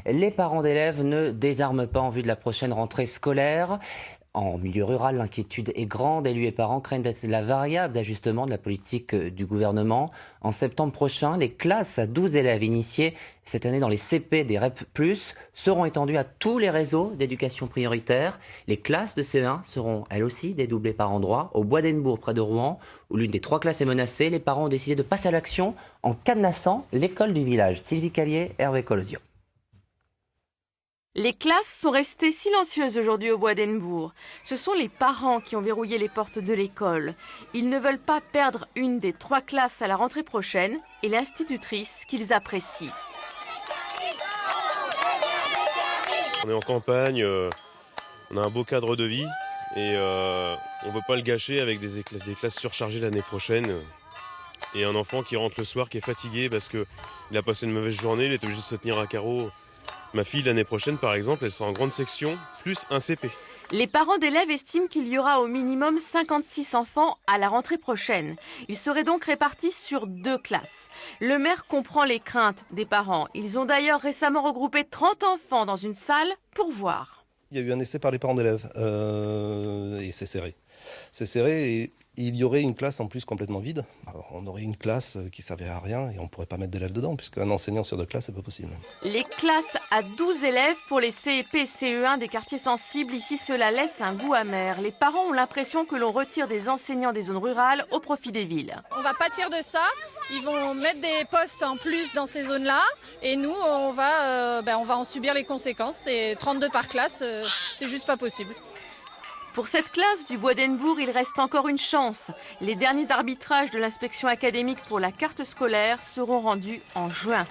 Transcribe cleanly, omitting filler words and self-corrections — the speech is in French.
Les parents d'élèves ne désarment pas en vue de la prochaine rentrée scolaire. En milieu rural, l'inquiétude est grande. Élus et parents craignent d'être la variable d'ajustement de la politique du gouvernement. En septembre prochain, les classes à 12 élèves initiés cette année dans les CP des REP+, seront étendues à tous les réseaux d'éducation prioritaire. Les classes de CE1 seront elles aussi dédoublées par endroits. Au Bois d'Hennebourg, près de Rouen, où l'une des 3 classes est menacée, les parents ont décidé de passer à l'action en cadenassant l'école du village. Sylvie Callier, Hervé Colosio. Les classes sont restées silencieuses aujourd'hui au Bois d'Hennebourg. Ce sont les parents qui ont verrouillé les portes de l'école. Ils ne veulent pas perdre une des 3 classes à la rentrée prochaine et l'institutrice qu'ils apprécient. On est en campagne, on a un beau cadre de vie et on ne veut pas le gâcher avec des classes surchargées l'année prochaine. Et un enfant qui rentre le soir, qui est fatigué parce qu'il a passé une mauvaise journée, il est obligé de se tenir à carreau. Ma fille, l'année prochaine, par exemple, elle sera en grande section, plus un CP. Les parents d'élèves estiment qu'il y aura au minimum 56 enfants à la rentrée prochaine. Ils seraient donc répartis sur 2 classes. Le maire comprend les craintes des parents. Ils ont d'ailleurs récemment regroupé 30 enfants dans une salle pour voir. Il y a eu un essai par les parents d'élèves et c'est serré. C'est serré et il y aurait une classe en plus complètement vide. Alors, on aurait une classe qui ne servait à rien et on ne pourrait pas mettre d'élèves dedans puisqu'un enseignant sur 2 classes, c'est pas possible. Les classes à 12 élèves pour les CEP et CE1 des quartiers sensibles, ici cela laisse un goût amer. Les parents ont l'impression que l'on retire des enseignants des zones rurales au profit des villes. On va pâtir de ça, ils vont mettre des postes en plus dans ces zones-là et nous on va en subir les conséquences. C'est 32 par classe, c'est juste pas possible. Pour cette classe du Bois d'Hennebourg, il reste encore une chance. Les derniers arbitrages de l'inspection académique pour la carte scolaire seront rendus en juin.